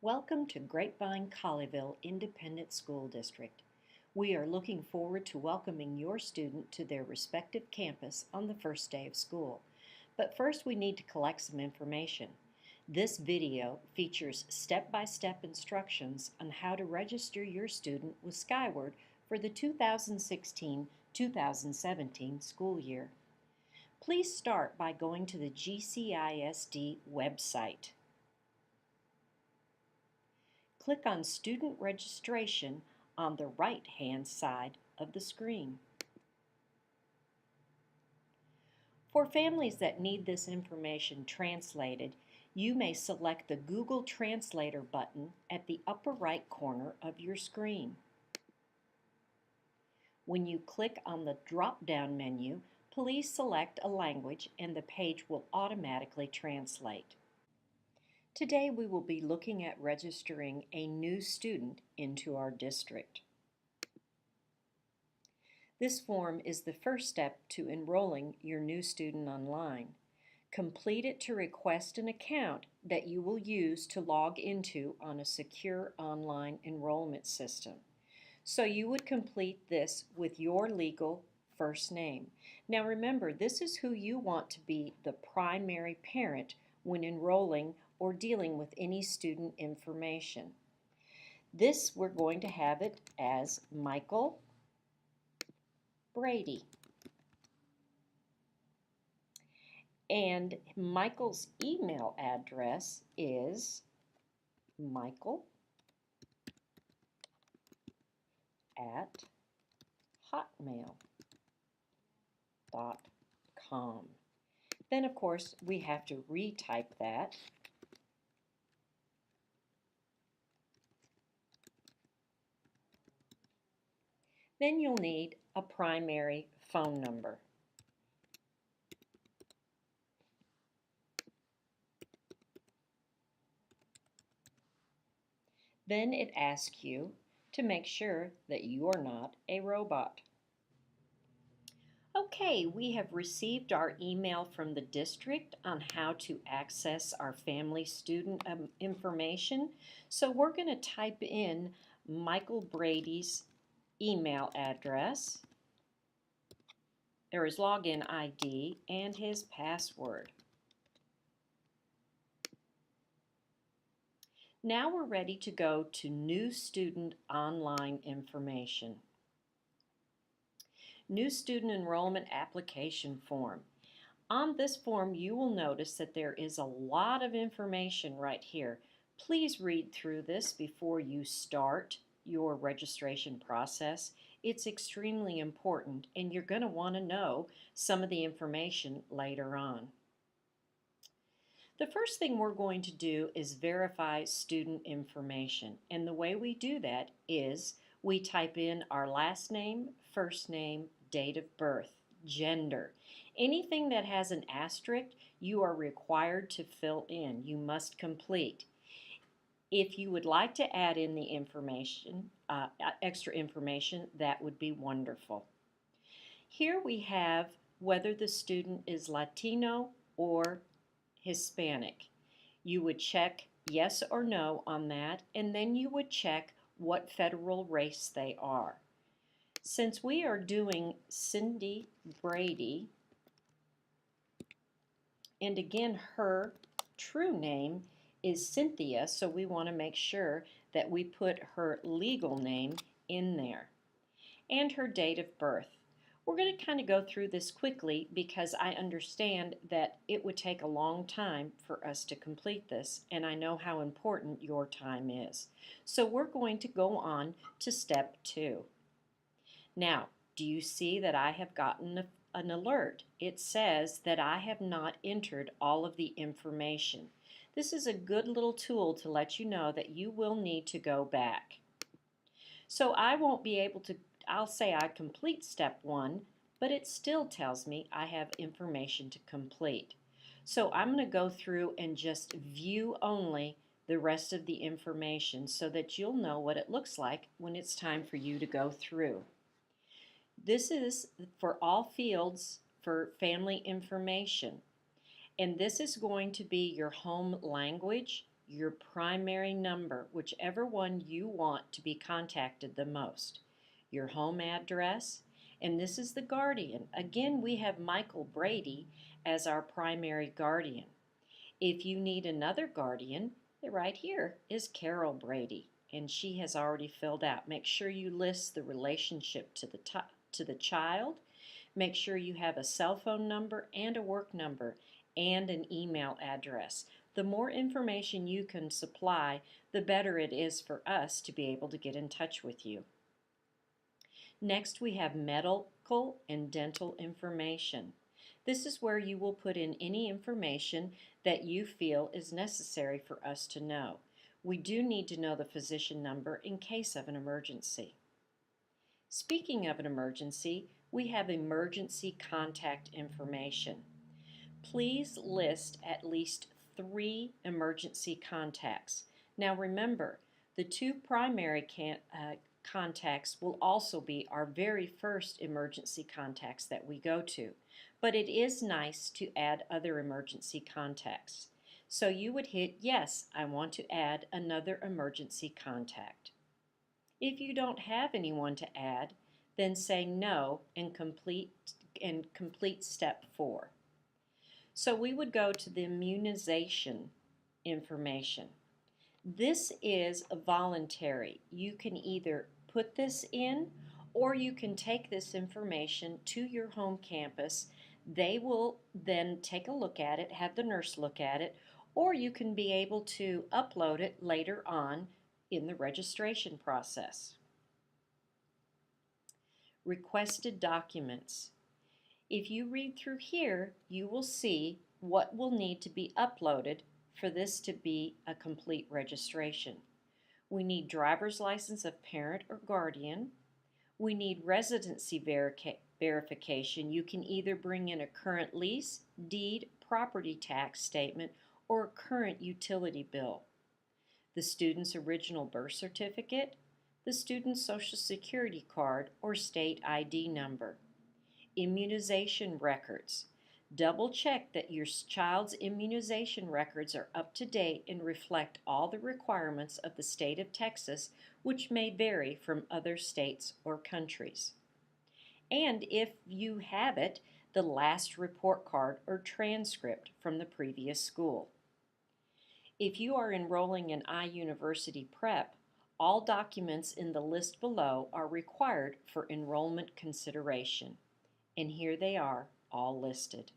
Welcome to Grapevine-Colleyville Independent School District. We are looking forward to welcoming your student to their respective campus on the first day of school. But first we need to collect some information. This video features step-by-step instructions on how to register your student with Skyward for the 2016-2017 school year. Please start by going to the GCISD website. Click on Student Registration on the right-hand side of the screen. For families that need this information translated, you may select the Google Translator button at the upper right corner of your screen. When you click on the drop-down menu, please select a language and the page will automatically translate. Today we will be looking at registering a new student into our district. This form is the first step to enrolling your new student online. Complete it to request an account that you will use to log into on a secure online enrollment system. So you would complete this with your legal first name. Now remember, this is who you want to be the primary parent when enrolling or dealing with any student information. This, we're going to have it as Michael Brady. And Michael's email address is michael@hotmail.com. Then, of course, we have to retype that. Then you'll need a primary phone number. Then it asks you to make sure that you're not a robot. Okay, we have received our email from the district on how to access our family student information. So we're going to type in Michael Brady's email address, or his login ID, and his password. Now we're ready to go to New Student Online Information. New Student Enrollment Application Form. On this form, you will notice that there is a lot of information right here. Please read through this before you start your registration process. It's extremely important, and you're going to want to know some of the information later on. The first thing we're going to do is verify student information, and the way we do that is we type in our last name, first name, date of birth, gender. Anything that has an asterisk, you are required to fill in. You must complete. If you would like to add in the information, extra information, that would be wonderful. Here we have whether the student is Latino or Hispanic. You would check yes or no on that, and then you would check what federal race they are. Since we are doing Cindy Brady, and again her true name is Cynthia, so we want to make sure that we put her legal name in there, and her date of birth. We're going to kind of go through this quickly because I understand that it would take a long time for us to complete this, and I know how important your time is. So we're going to go on to step 2. Now, do you see that I have gotten an alert? It says that I have not entered all of the information. This is a good little tool to let you know that you will need to go back. So I won't be able to, I'll say I complete step 1, but it still tells me I have information to complete. So I'm going to go through and just view only the rest of the information so that you'll know what it looks like when it's time for you to go through. This is for all fields for family information, and this is going to be your home language, your primary number, whichever one you want to be contacted the most, your home address, and this is the guardian. Again, we have Michael Brady as our primary guardian. If you need another guardian, right here is Carol Brady, and she has already filled out. Make sure you list the relationship to the child. Make sure you have a cell phone number and a work number and an email address. The more information you can supply, the better it is for us to be able to get in touch with you. Next, we have medical and dental information. This is where you will put in any information that you feel is necessary for us to know. We do need to know the physician number in case of an emergency. Speaking of an emergency, we have emergency contact information. Please list at least 3 emergency contacts. Now remember, the 2 primary contacts will also be our very first emergency contacts that we go to, but it is nice to add other emergency contacts. So you would hit yes, I want to add another emergency contact. If you don't have anyone to add, then say no and complete step 4. So we would go to the immunization information. This is voluntary. You can either put this in or you can take this information to your home campus. They will then take a look at it, have the nurse look at it, or you can be able to upload it later on in the registration process. Requested documents. If you read through here, you will see what will need to be uploaded for this to be a complete registration. We need driver's license of parent or guardian. We need residency verification. You can either bring in a current lease, deed, property tax statement, or a current utility bill. The student's original birth certificate, the student's social security card or state ID number. Immunization records. Double check that your child's immunization records are up to date and reflect all the requirements of the state of Texas, which may vary from other states or countries. And if you have it, the last report card or transcript from the previous school. If you are enrolling in iUniversity Prep, all documents in the list below are required for enrollment consideration. And here they are, all listed.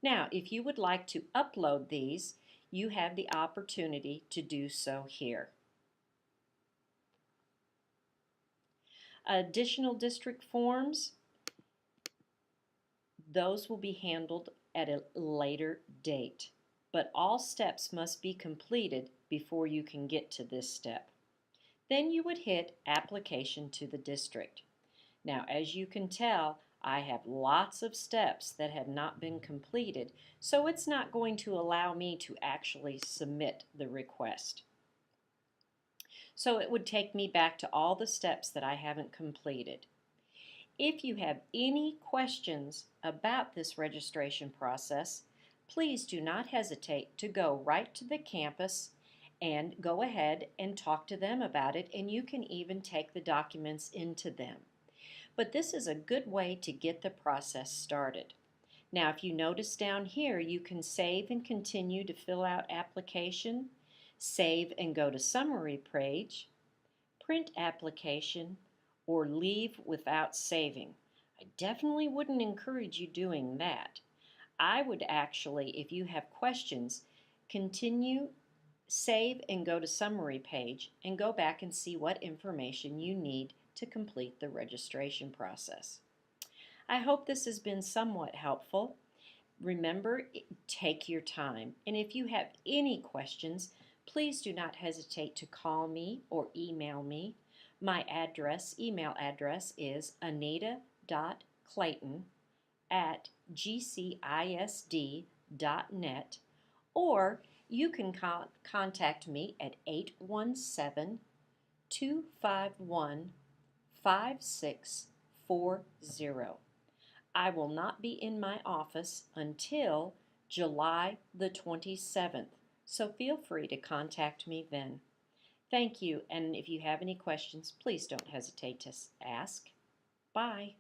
Now, if you would like to upload these, you have the opportunity to do so here. Additional district forms, those will be handled at a later date, but all steps must be completed before you can get to this step. Then you would hit Application to the District. Now, as you can tell, I have lots of steps that have not been completed, so it's not going to allow me to actually submit the request. So it would take me back to all the steps that I haven't completed. If you have any questions about this registration process, please do not hesitate to go right to the campus and go ahead and talk to them about it, and you can even take the documents into them. But this is a good way to get the process started. Now, if you notice down here, you can save and continue to fill out application, save and go to summary page, print application, or leave without saving. I definitely wouldn't encourage you doing that. I would actually, if you have questions, continue, save and go to summary page and go back and see what information you need to complete the registration process. I hope this has been somewhat helpful. Remember, take your time, and if you have any questions, please do not hesitate to call me or email me. My email address is anita.clayton@gcisd.net, or you can contact me at 817-251-5640. I will not be in my office until July the 27th so feel free to contact me then. Thank you, and if you have any questions, please don't hesitate to ask. Bye.